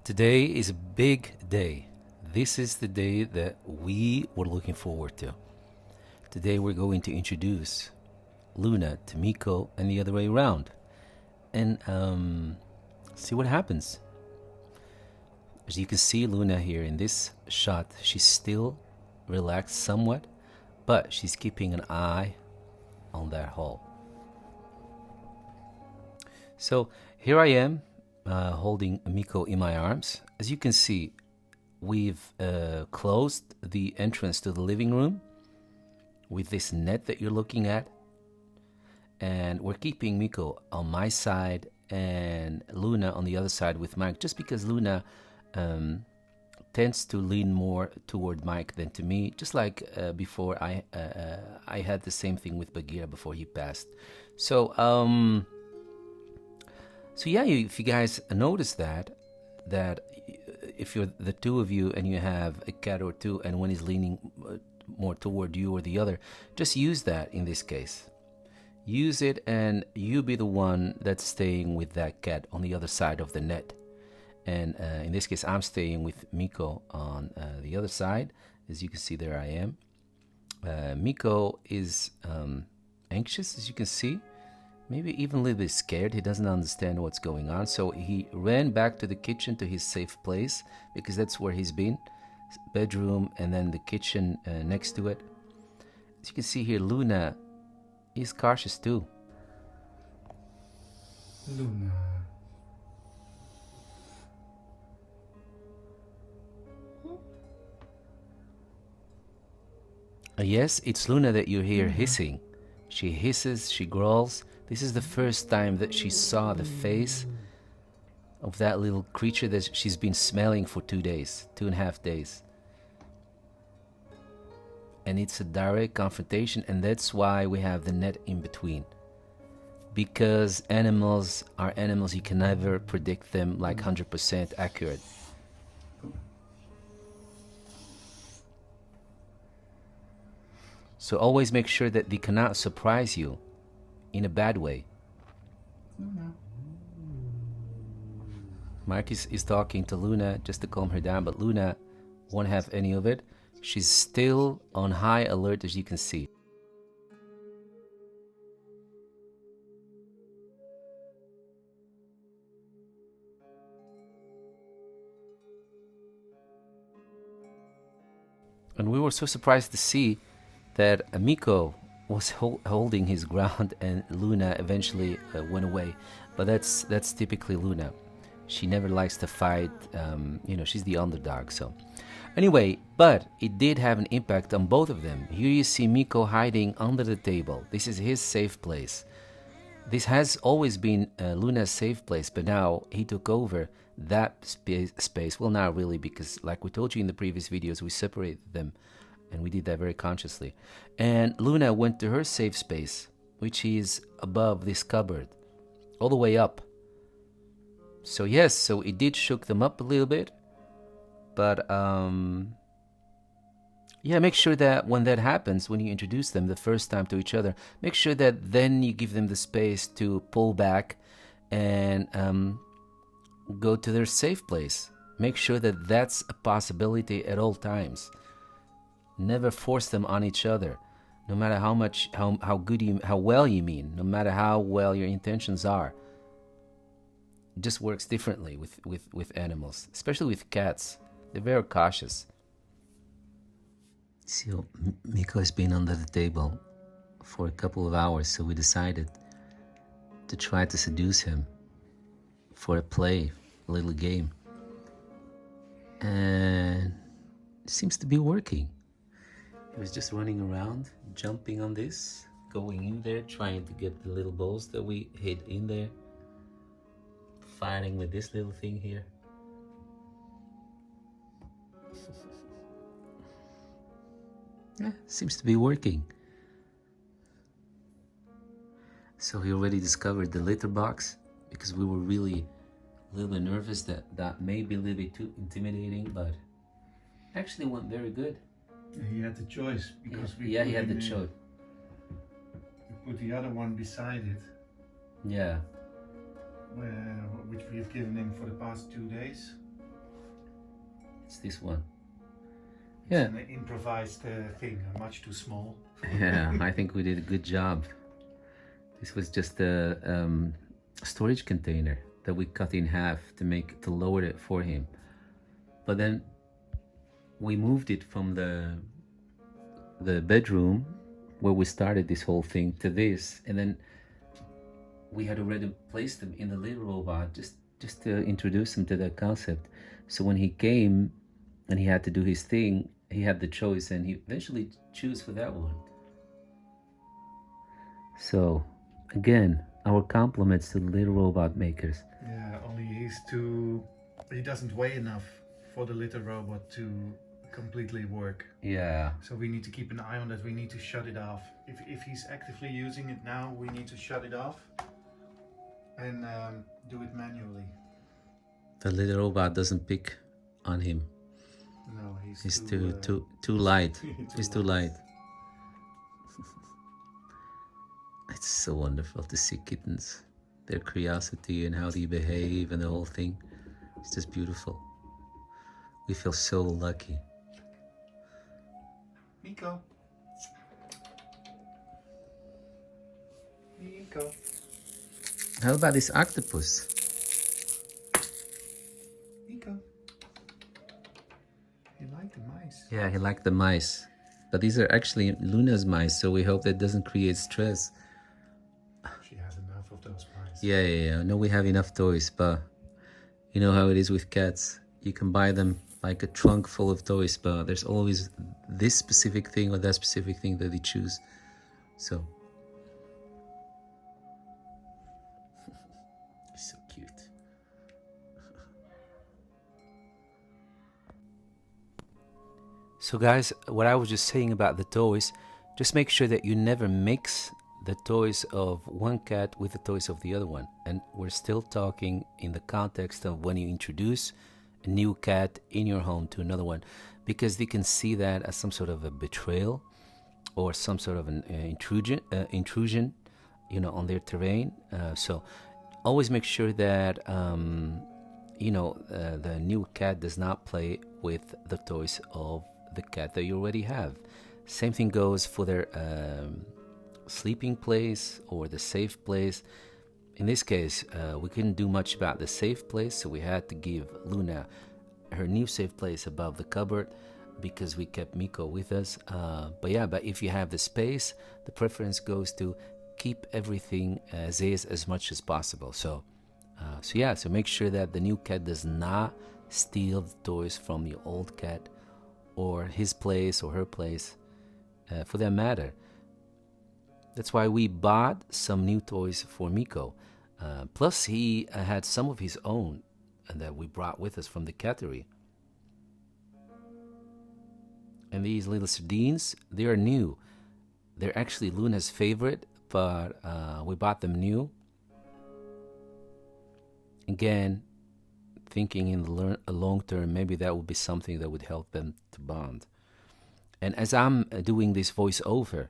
Today is a big day. This is the day that we were looking forward to. Today we're going to introduce Luna to Miko and the other way around and see what happens. As you can see, Luna here in this shot, she's still relaxed somewhat, but she's keeping an eye on that hole. So here I am holding Miko in my arms. As you can see, we've closed the entrance to the living room with this net that you're looking at, and we're keeping Miko on my side and Luna on the other side with Mike, just because Luna tends to lean more toward Mike than to me, just like before I had the same thing with Bagheera before he passed. So yeah, if you guys notice that if you're the two of you and you have a cat or two and one is leaning more toward you or the other, just use that in this case. Use it and you be the one that's staying with that cat on the other side of the net. And in this case, I'm staying with Miko on the other side. As you can see, there I am. Miko is anxious, as you can see. Maybe even a little bit scared. He doesn't understand what's going on. So he ran back to the kitchen, to his safe place, because that's where he's been. Bedroom and then the kitchen next to it. As you can see here, Luna is cautious too. Luna. Yes, it's Luna that you hear hissing. She hisses, she growls. This is the first time that she saw the face of that little creature that she's been smelling for 2 days, 2.5 days. And it's a direct confrontation, and that's why we have the net in between. Because animals are animals, you can never predict them like 100% accurate. So always make sure that they cannot surprise you in a bad way. Mark is talking to Luna just to calm her down, but Luna won't have any of it. She's still on high alert, as you can see. And we were so surprised to see that Miko was holding his ground and Luna eventually went away. But that's typically Luna. She never likes to fight. She's the underdog. So anyway, but it did have an impact on both of them. Here you see Miko hiding under the table. This is his safe place. This has always been Luna's safe place, but now he took over that space. Well, not really, because like we told you in the previous videos, we separated them. And we did that very consciously. And Luna went to her safe space, which is above this cupboard, all the way up. So yes, so it did shook them up a little bit. But yeah, make sure that when that happens, when you introduce them the first time to each other, make sure that then you give them the space to pull back and go to their safe place. Make sure that that's a possibility at all times. Never force them on each other, no matter how well you mean, no matter how well your intentions are. It just works differently with animals, especially with cats. They're very cautious. So Miko has been under the table for a couple of hours, so we decided to try to seduce him for a little game. And it seems to be working. He was just running around, jumping on this, going in there, trying to get the little balls that we hid in there, fighting with this little thing here. Yeah, seems to be working. So he already discovered the litter box, because we were really a little bit nervous that may be a little bit too intimidating, but actually went very good. He had the choice, because he had the choice. We put the other one beside it. Yeah. Which we have given him for the past 2 days. It's this one. It's Yeah. an improvised thing, much too small. Yeah, I think we did a good job. This was just a storage container that we cut in half to lower it for him. But then we moved it from the bedroom where we started this whole thing to this, and then we had already placed him in the little robot just to introduce him to that concept. So when he came and he had to do his thing, he had the choice, and he eventually chose for that one. So again, our compliments to the little robot makers. Yeah, only he doesn't weigh enough for the little robot to completely work. Yeah. So we need to keep an eye on that. We need to shut it off. If he's actively using it now, we need to shut it off and do it manually. The little robot doesn't pick on him. No, He's too light. He's too light. It's so wonderful to see kittens, their curiosity and how they behave and the whole thing. It's just beautiful. We feel so lucky. Miko. Miko. How about this octopus? Miko. You like the mice? Yeah, he liked the mice. But these are actually Luna's mice, so we hope that doesn't create stress. She has enough of those mice. Yeah. I know we have enough toys, but you know how it is with cats. You can buy them like a trunk full of toys, but there's always this specific thing or that specific thing that they choose. So he's so cute. So guys, what I was just saying about the toys, just make sure that you never mix the toys of one cat with the toys of the other one. And we're still talking in the context of when you introduce a new cat in your home to another one, because they can see that as some sort of a betrayal or some sort of an intrusion, you know, on their terrain. So always make sure that the new cat does not play with the toys of the cat that you already have. Same thing goes for their sleeping place or the safe place. In this case, we couldn't do much about the safe place, so we had to give Luna her new safe place above the cupboard because we kept Miko with us. But if you have the space, the preference goes to keep everything as is as much as possible. So make sure that the new cat does not steal the toys from your old cat or his place or her place, for that matter. That's why we bought some new toys for Miko. Plus, he had some of his own that we brought with us from the cattery. And these little sardines, they are new. They're actually Luna's favorite, but we bought them new. Again, thinking in the long term, maybe that would be something that would help them to bond. And as I'm doing this voiceover,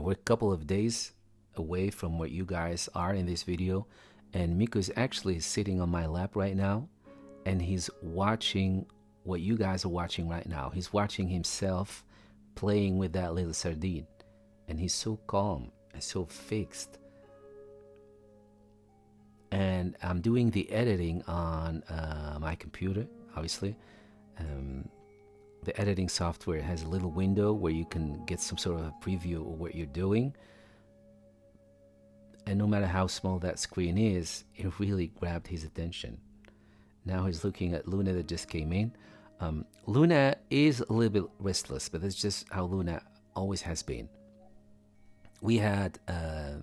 we're a couple of days away from where you guys are in this video, and Miko is actually sitting on my lap right now, and he's watching what you guys are watching right now. He's watching himself playing with that little sardine, and he's so calm and so fixed. And I'm doing the editing on my computer, obviously. The editing software has a little window where you can get some sort of a preview of what you're doing. And no matter how small that screen is, it really grabbed his attention. Now he's looking at Luna that just came in. Luna is a little bit restless, but that's just how Luna always has been. We had, how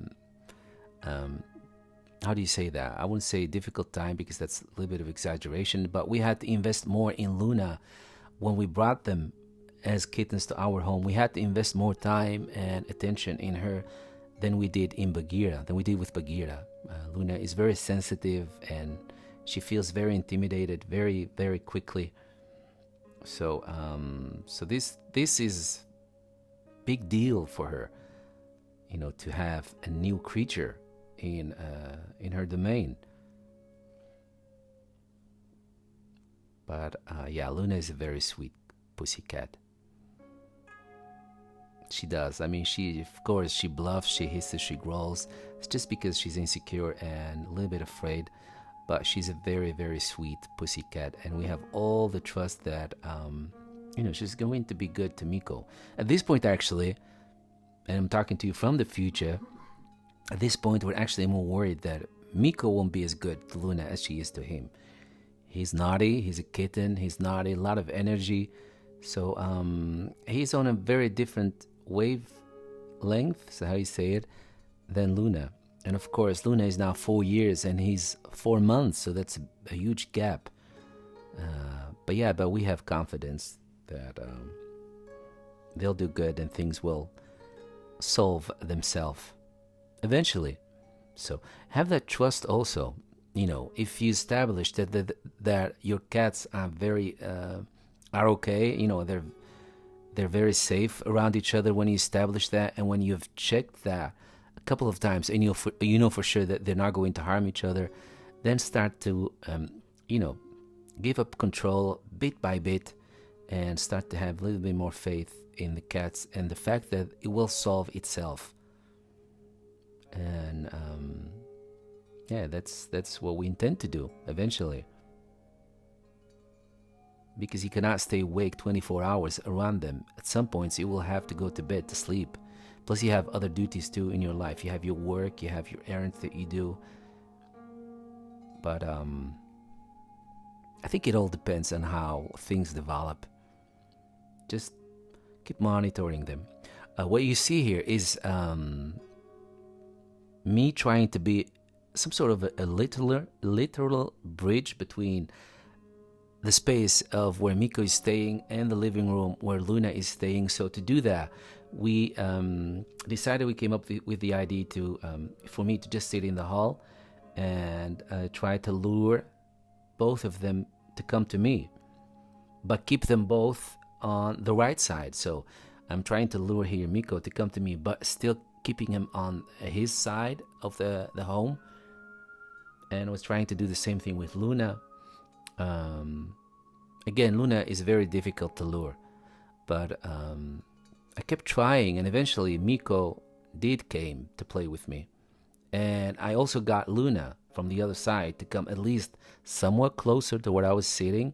do you say that? I wouldn't say difficult time because that's a little bit of exaggeration, but we had to invest more in Luna when we brought them as kittens to our home. We had to invest more time and attention in her than we did with Bagheera. Luna is very sensitive and she feels very intimidated very, very quickly. So this is big deal for her, you know, to have a new creature in her domain. But yeah, Luna is a very sweet pussycat. She does. I mean, of course, she bluffs, she hisses, she growls. It's just because she's insecure and a little bit afraid. But she's a very, very sweet pussycat, and we have all the trust that, she's going to be good to Miko. At this point, actually, and I'm talking to you from the future, at this point, we're actually more worried that Miko won't be as good to Luna as she is to him. He's naughty, he's a kitten, he's naughty, a lot of energy. So he's on a very different wavelength, so how you say it, than Luna. And of course, Luna is now 4 years and he's 4 months, so that's a huge gap. But we have confidence that they'll do good and things will solve themselves eventually. So have that trust also. If you establish that your cats are are okay, they're very safe around each other when you establish that, and when you've checked that a couple of times and you know for sure that they're not going to harm each other, then start to give up control bit by bit and start to have a little bit more faith in the cats and the fact that it will solve itself. And that's what we intend to do eventually, because you cannot stay awake 24 hours around them. At some points you will have to go to bed to sleep. Plus you have other duties too in your life. You have your work, you have your errands that you do. But I think it all depends on how things develop. Just keep monitoring them. What you see here is me trying to be some sort of a literal bridge between the space of where Miko is staying and the living room where Luna is staying. So to do that, we decided, we came up with the idea for me to just sit in the hall and try to lure both of them to come to me, but keep them both on the right side. So I'm trying to lure here Miko to come to me, but still keeping him on his side of the home. And I was trying to do the same thing with Luna. Again, Luna is very difficult to lure, but I kept trying, and eventually Miko did came to play with me. And I also got Luna from the other side to come at least somewhat closer to where I was sitting,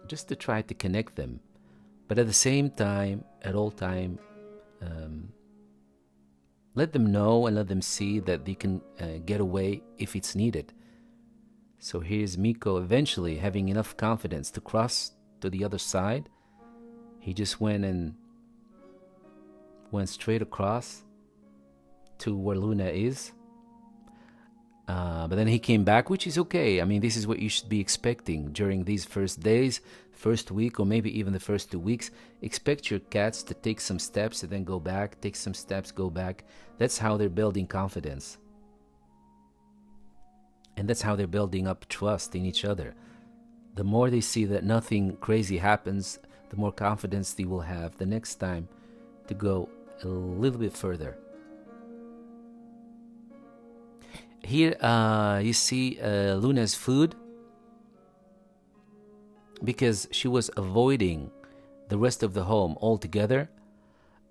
just to try to connect them. But at the same time, at all time, let them know and let them see that they can get away if it's needed. So here's Miko eventually having enough confidence to cross to the other side. He just went straight across to where Luna is. But then he came back, which is okay. I mean, this is what you should be expecting during these first days, first week, or maybe even the first 2 weeks. Expect your cats to take some steps and then go back, take some steps, go back. That's how they're building confidence. And that's how they're building up trust in each other. The more they see that nothing crazy happens, the more confidence they will have the next time to go a little bit further. Here you see Luna's food, because she was avoiding the rest of the home altogether,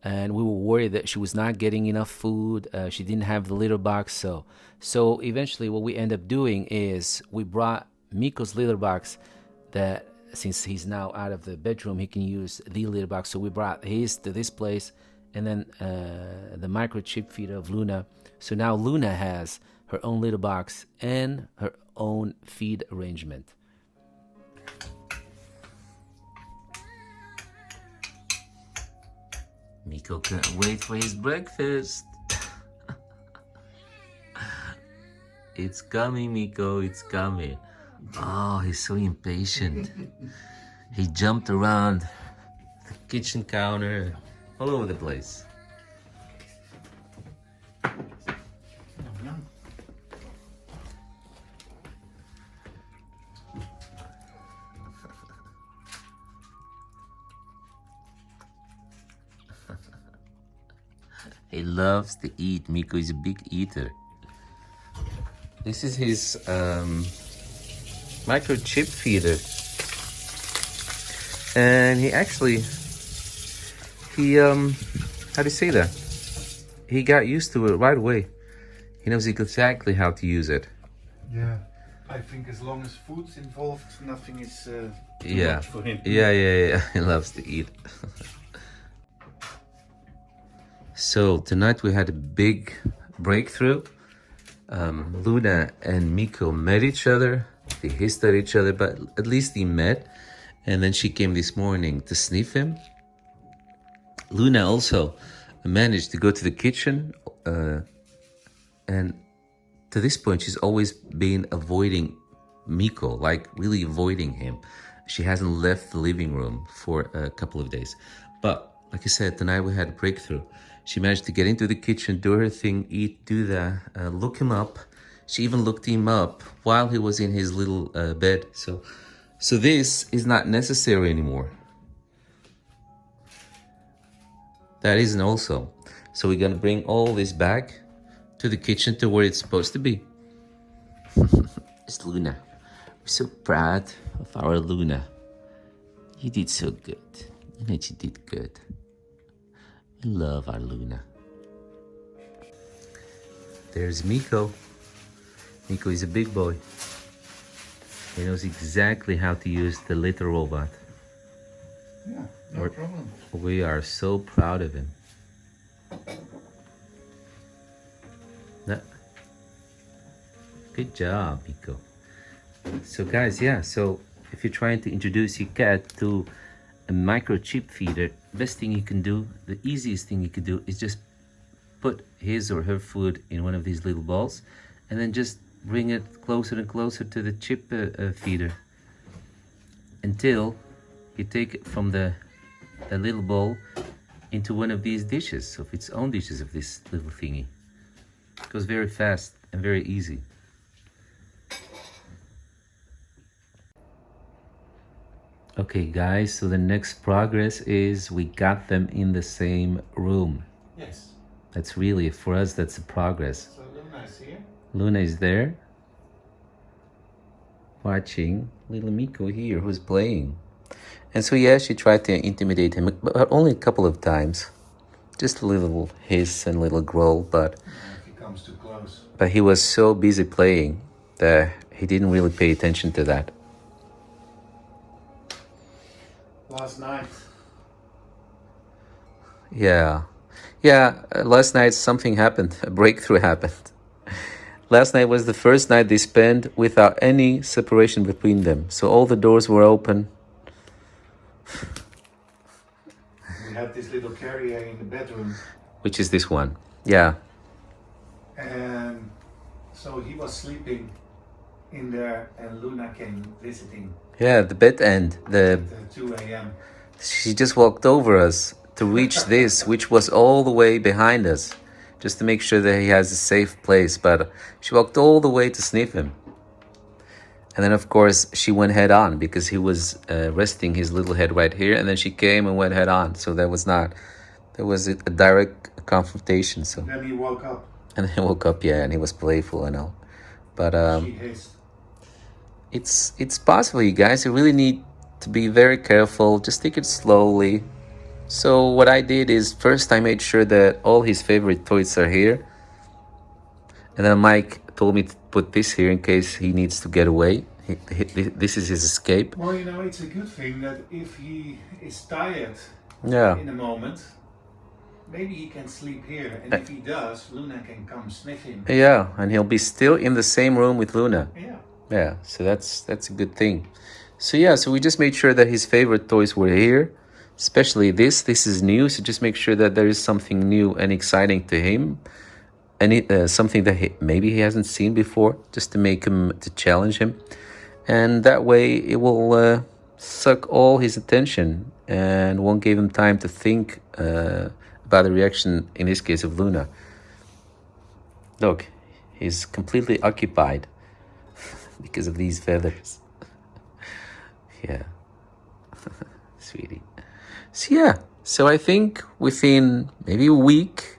and we were worried that she was not getting enough food. She didn't have the litter box, so eventually what we end up doing is we brought Miko's litter box, that since he's now out of the bedroom, he can use the litter box. So we brought his to this place, and then the microchip feeder of Luna. So now Luna has her own litter box and her own feed arrangement. Miko can't wait for his breakfast. It's coming, Miko, it's coming. Oh, he's so impatient. He jumped around the kitchen counter, all over the place. He loves to eat. Miko is a big eater. This is his microchip feeder. And he actually, how do you say that? He got used to it right away. He knows exactly how to use it. Yeah, I think as long as food's involved, nothing is too Yeah. much for him. Yeah. He loves to eat. So tonight we had a big breakthrough. Luna and Miko met each other. They hissed at each other, but at least they met. And then she came this morning to sniff him. Luna also managed to go to the kitchen. And to this point, she's always been avoiding Miko, like really avoiding him. She hasn't left the living room for a couple of days. But like I said, tonight we had a breakthrough. She managed to get into the kitchen, do her thing, eat, do that, look him up. She even looked him up while he was in his little bed. So this is not necessary anymore. That isn't also. So we're gonna bring all this back to the kitchen to where it's supposed to be. It's Luna. We're so proud of our Luna. You did so good. You know you did good. We love our Luna. There's Miko. Miko is a big boy. He knows exactly how to use the little robot. Yeah, no problem. We are so proud of him. Good job, Miko. So guys, yeah, so if you're trying to introduce your cat to a microchip feeder, best thing you can do, the easiest thing you can do is just put his or her food in one of these little balls and then just bring it closer and closer to the chip feeder until you take it from the little bowl into one of these dishes, of its own dishes of this little thingy. It goes very fast and very easy. Okay guys, so the next progress is we got them in the same room. Yes. That's really, for us, that's a progress. So Luna is here. Luna is there, watching little Miko here, who's playing. And so yeah, she tried to intimidate him, but only a couple of times. Just a little hiss and a little growl, but If he comes too close. But he was so busy playing that he didn't really pay attention to that. Last night. Yeah. Last night something happened. A breakthrough happened. Last night was the first night they spent without any separation between them. So all the doors were open. We had this little carrier in the bedroom. Which is this one. Yeah. And so he was sleeping in there and Luna came visiting Yeah, the bed end. at 2 a.m. She just walked over us to reach this, which was all the way behind us, just to make sure that he has a safe place. But she walked all the way to sniff him. And then, of course, she went head on because he was resting his little head right here. And then she came and went head on. So there was a direct confrontation. So Then he woke up. and he woke up, yeah, and he was playful and all. But She hissed. it's possible, you guys. You really need to be very careful. Just take it slowly. So what I did is first I made sure that all his favorite toys are here. And then Mike told me to put this here in case he needs to get away. This is his escape. Well, you know, it's a good thing that if he is tired Yeah. in a moment, maybe he can sleep here. And if he does, Luna can come sniff him. Yeah, and he'll be still in the same room with Luna. Yeah. Yeah, so that's a good thing. So yeah, so we just made sure that his favorite toys were here, especially this. This is new, so just make sure that there is something new and exciting to him, and something that maybe he hasn't seen before, just to make him, to challenge him, and that way it will suck all his attention and won't give him time to think about the reaction, in this case, of Luna. Look, he's completely occupied because of these feathers. Yeah. Sweetie. So yeah, so I think within maybe a week,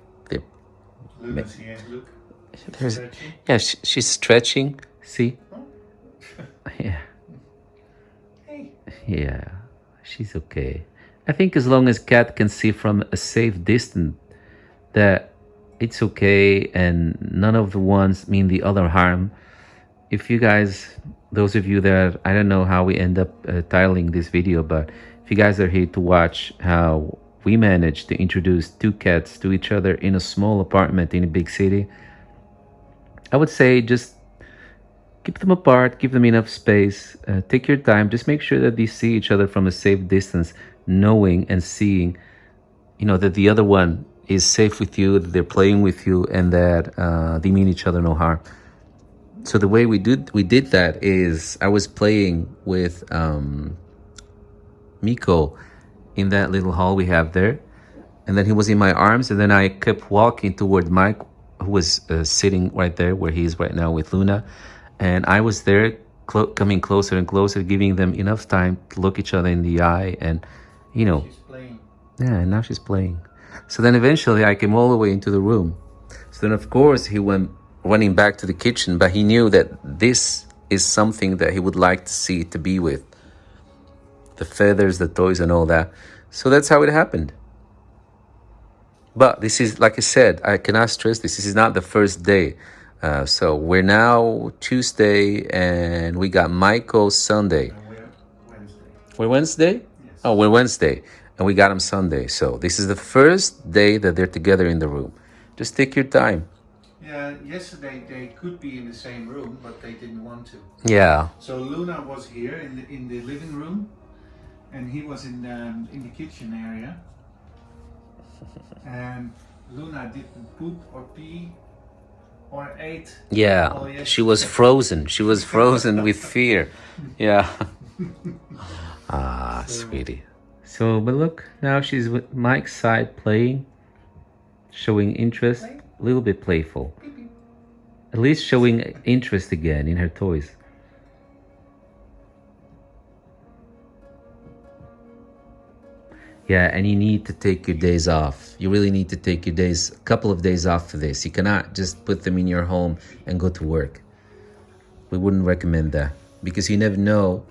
Luna's here. Look. there's, Stretching. yeah, she's stretching. See? Yeah. Yeah, she's okay. I think as long as cat can see from a safe distance that it's okay and none of the ones mean the other harm. If you guys, those of you that, I don't know how we end up titling this video, but if you guys are here to watch how we managed to introduce two cats to each other in a small apartment in a big city, I would say just keep them apart, give them enough space, take your time, just make sure that they see each other from a safe distance, knowing and seeing, you know, that the other one is safe with you, that they're playing with you, and that they mean each other no harm. So the way we did that is I was playing with Miko in that little hall we have there, and then he was in my arms, and then I kept walking toward Mike, who was sitting right there where he is right now with Luna, and I was there coming closer and closer, giving them enough time to look each other in the eye, and you know, She's playing. yeah, and now she's playing. So then eventually I came all the way into the room. So then of course he went running back to the kitchen, but he knew that this is something that he would like to see, to be with. The feathers, the toys and all that. So that's how it happened. But this is, like I said, I cannot stress this, this is not the first day. So we're now Tuesday and we got Miko Sunday. And we're Wednesday. We're Wednesday? Yes. Oh, we're Wednesday. And we got him Sunday. So this is the first day that they're together in the room. Just take your time. Yeah, yesterday they could be in the same room, but they didn't want to. Yeah. So Luna was here in the living room, and he was in the kitchen area. And Luna didn't poop or pee or ate. Yeah. all yesterday. She was frozen. She was frozen with fear. Yeah. Ah, sweetie. So, but look, now she's with Mike's side playing, showing interest, a little bit playful. At least showing interest again in her toys. Yeah, and you need to take your days off. You really need to take your days, a couple of days off for this. You cannot just put them in your home and go to work. We wouldn't recommend that because you never know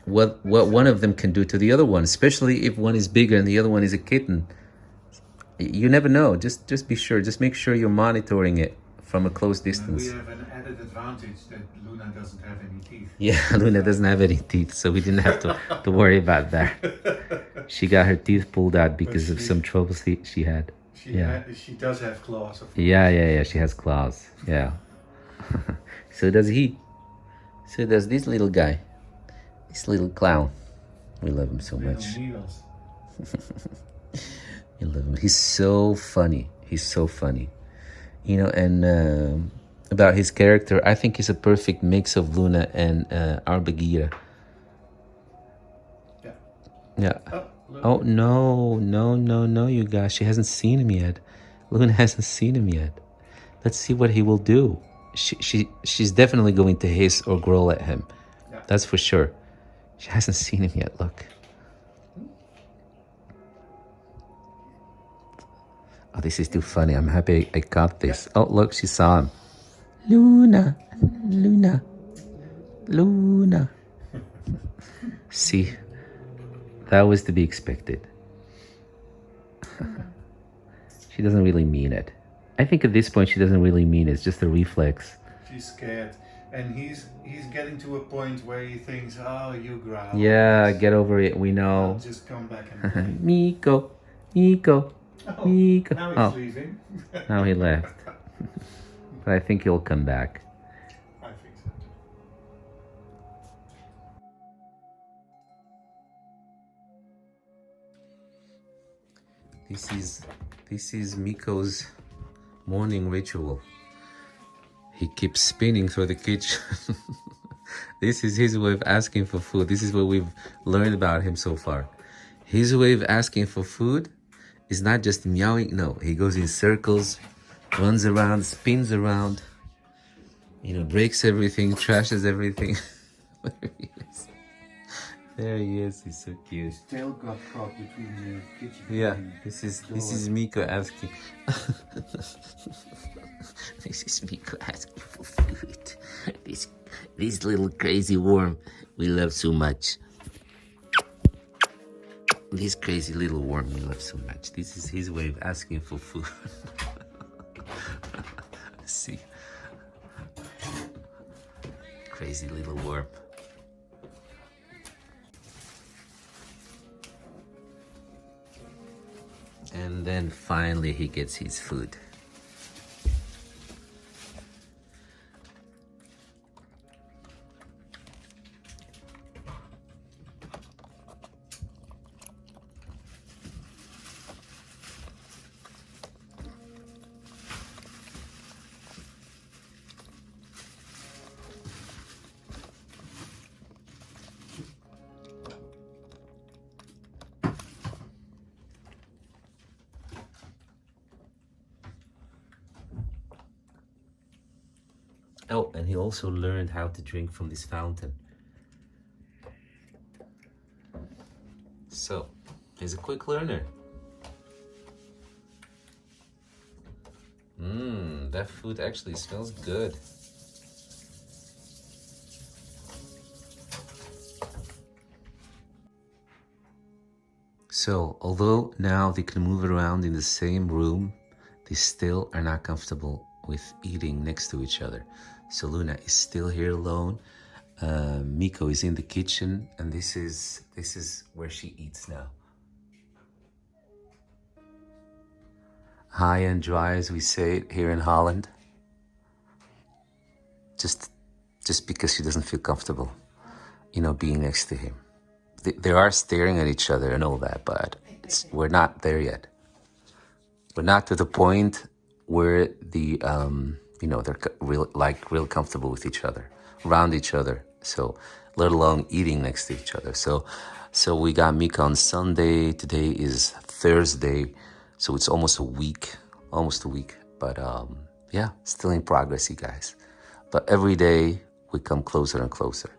what one of them can do to the other one, especially if one is bigger and the other one is a kitten. You never know. Just be sure. Just make sure you're monitoring it from a close And distance. we have an added advantage that Luna doesn't have any teeth. Yeah, Luna doesn't have any teeth, so we didn't have to worry about that. She got her teeth pulled out because of some troubles she had. She does have claws. Of course. Yeah. She has claws. Yeah. So does he. So does this little guy. This little clown. We love him so much. Needles. We love him. He's so funny. He's so funny. You know, and about his character, I think he's a perfect mix of Luna and our Bagheera. Yeah. Yeah. Oh, Oh, no, you guys. She hasn't seen him yet. Luna hasn't seen him yet. Let's see what he will do. She's definitely going to hiss or growl at him. Yeah. That's for sure. She hasn't seen him yet, look. Oh, this is too funny. I'm happy I caught this. Oh, look, she saw him. Luna. See, that was to be expected. She doesn't really mean it. I think at this point she doesn't really mean it. It's just a reflex. she's scared, and he's getting to a point where he thinks, "Oh, you growl." Yeah, get over it. We I'll know. just come back and play. Miko. Oh, Miko. now he's Oh, leaving. now he left. But I think he'll come back. I think so. This is Miko's morning ritual. He keeps spinning through the kitchen. This is his way of asking for food. This is what we've learned about him so far. His way of asking for food is not just meowing. No, he goes in circles, runs around, spins around, you know, breaks everything, trashes everything. There he is. There he is. He's so cute. His tail got caught between the kitchen. Yeah, and this is door. Miko asking. This is Miko asking for food. This little crazy worm we love so much. This crazy little worm we love so much. This is his way of asking for food. See? Crazy little worm. And then finally he gets his food. Oh, and he also learned how to drink from this fountain. So, he's a quick learner. That food actually smells good. So, although now they can move around in the same room, they still are not comfortable with eating next to each other. So Luna is still here alone. Miko is in the kitchen, and this is where she eats now. High and dry, as we say it here in Holland. Just because she doesn't feel comfortable, being next to him. They are staring at each other and all that, but we're not there yet. We're not to the point where they're real comfortable with each other, around each other. So, let alone eating next to each other. So we got Miko on Sunday. Today is Thursday, so it's almost a week. But yeah, still in progress, you guys. But every day we come closer and closer.